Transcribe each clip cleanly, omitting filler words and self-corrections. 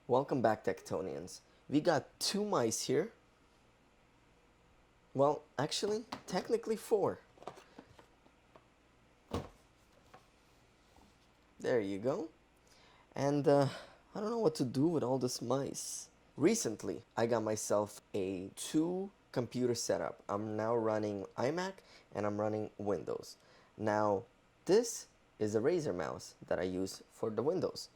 Welcome back, Tectonians. We got two mice here. Well, actually, technically four. There you go. And I don't know what to do with all this mice. Recently, I got myself a two computer setup. I'm now running iMac and I'm running Windows. Now, this is a Razer mouse that I use for the Windows.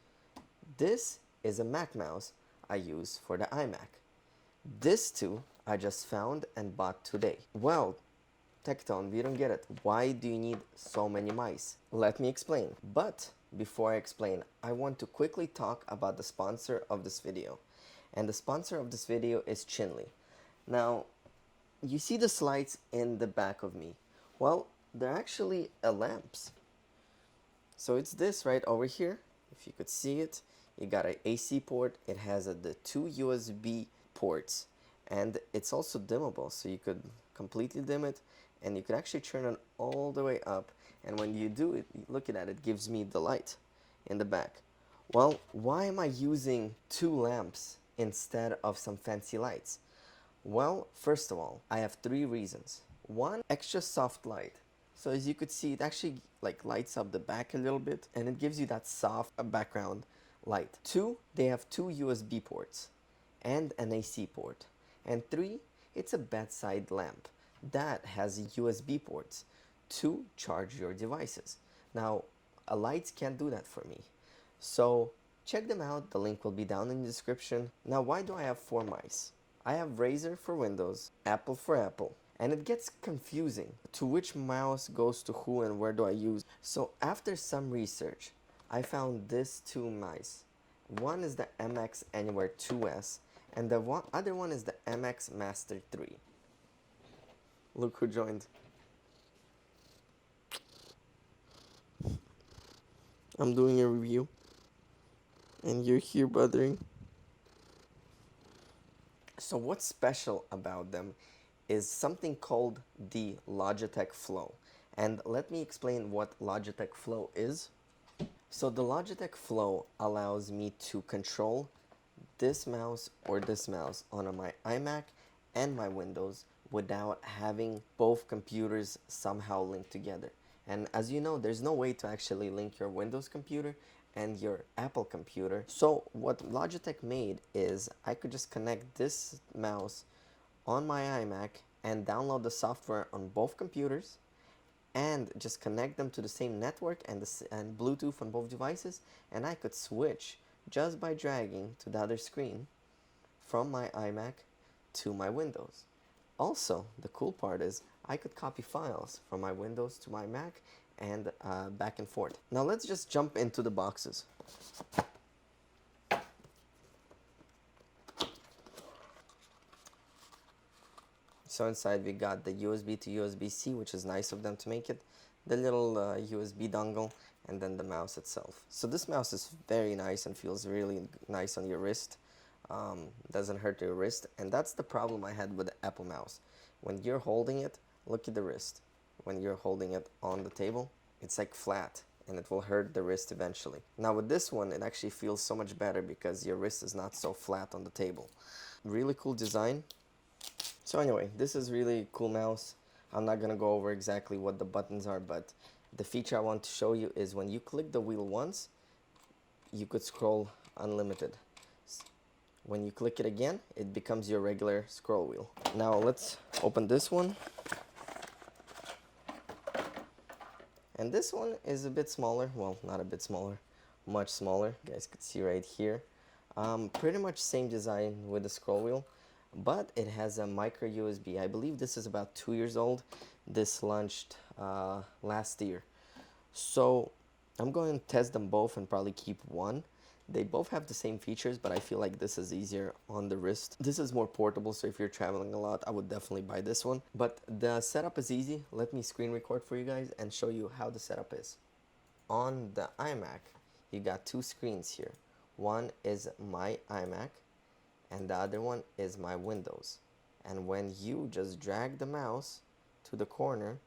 This is a Mac mouse I use for the iMac. This two I just found and bought today. Well, Techaton, we don't get it. Why do you need so many mice? Let me explain. But before I explain, I want to quickly talk about the sponsor of this video. And the sponsor of this video is Chinley. Now, you see the slides in the back of me. Well, they're actually lamps. So it's this right over here. If you could see it, you got an AC port. It has the two USB ports. And it's also dimmable, so you could completely dim it. And you could actually turn it all the way up. And when you do it, looking at it, it gives me the light in the back. Well, why am I using two lamps instead of some fancy lights? Well, first of all, I have three reasons. One, extra soft light. So as you could see, it actually lights up the back a little bit and it gives you that soft background light. Two, they have two USB ports and an AC port. And three, it's a bedside lamp that has USB ports to charge your devices. Now, lights can't do that for me. So check them out. The link will be down in the description. Now, why do I have four mice? I have Razer for Windows, Apple for Apple, and it gets confusing to which mouse goes to who and where do I use. So after some research, I found these two mice. One is the MX Anywhere 2S, and the other one is the MX Master 3. Look who joined. I'm doing a review, and you're here bothering. So what's special about them is something called the Logitech Flow. And let me explain what Logitech Flow is. So the Logitech Flow allows me to control this mouse or this mouse on my iMac and my Windows without having both computers somehow linked together. And as you know, there's no way to actually link your Windows computer and your Apple computer. So what Logitech made is I could just connect this mouse on my iMac and download the software on both computers and just connect them to the same network and Bluetooth on both devices, and I could switch just by dragging to the other screen from my iMac to my Windows. Also, the cool part is I could copy files from my Windows to my Mac and back and forth. Now let's just jump into the boxes. So inside we got the USB to USB-C, which is nice of them to make it, the little USB dongle, and then the mouse itself. So this mouse is very nice and feels really nice on your wrist. Doesn't hurt your wrist, and that's the problem I had with the Apple mouse. When you're holding it, look at the wrist. When you're holding it on the table, it's like flat, and it will hurt the wrist eventually. Now with this one, it actually feels so much better because your wrist is not so flat on the table. Really cool design. So anyway, this is really cool mouse. I'm not gonna go over exactly what the buttons are, but the feature I want to show you is when you click the wheel once, you could scroll unlimited. When you click it again, it becomes your regular scroll wheel. Now let's open this one. And this one is a bit smaller. Well, not a bit smaller, much smaller. You guys could see right here. Pretty much same design with the scroll wheel, but it has a micro USB. I believe this is about 2 years old. This launched last year. So I'm going to test them both and probably keep one. They both have the same features, but I feel like this is easier on the wrist. This is more portable, so if you're traveling a lot, I would definitely buy this one. But the setup is easy. Let me screen record for you guys and show you how the setup is. On the iMac, you got two screens here. One is my iMac, and the other one is my Windows. And when you just drag the mouse to the corner,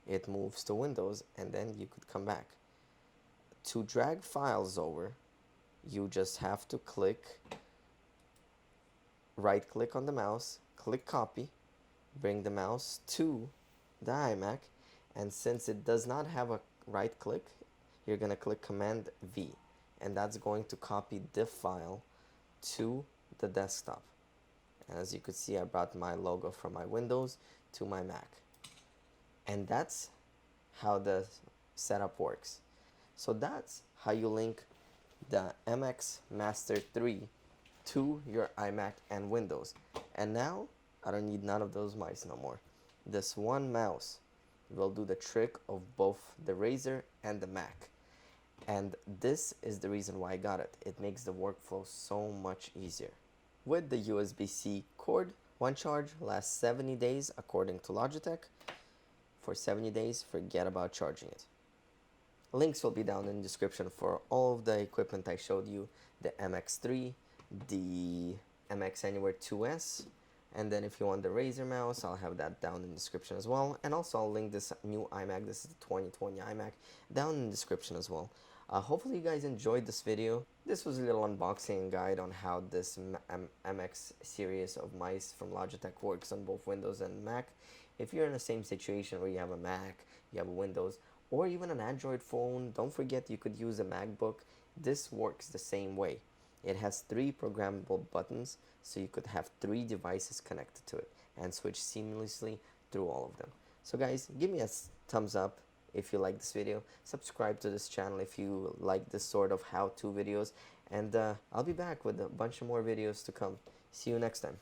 it moves to Windows, and then you could come back. To drag files over, you just have to click right click on the mouse, click copy, bring the mouse to the iMac, and since it does not have a right click, you're going to click Command V, and that's going to copy the file to the desktop. And as you could see, I brought my logo from my Windows to my Mac. And that's how the setup works. So that's how you link the MX Master 3 to your iMac and Windows. And now I don't need none of those mice no more. This one mouse will do the trick of both the Razer and the Mac. And this is the reason why I got it. It makes the workflow so much easier. With the USB-C cord, one charge lasts 70 days according to Logitech. For 70 days, forget about charging it. Links will be down in the description for all of the equipment I showed you, the MX3, the MX Anywhere 2S, and then if you want the Razer mouse, I'll have that down in the description as well. And also I'll link this new iMac, this is the 2020 iMac, down in the description as well. Hopefully you guys enjoyed this video. This was a little unboxing guide on how this MX series of mice from Logitech works on both Windows and Mac. If you're in the same situation where you have a Mac, you have a Windows, or even an Android phone, don't forget you could use a MacBook. This works the same way. It has 3 programmable buttons, so you could have 3 devices connected to it and switch seamlessly through all of them. So guys, give me a thumbs up if you like this video. Subscribe to this channel if you like this sort of how-to videos. And I'll be back with a bunch of more videos to come. See you next time.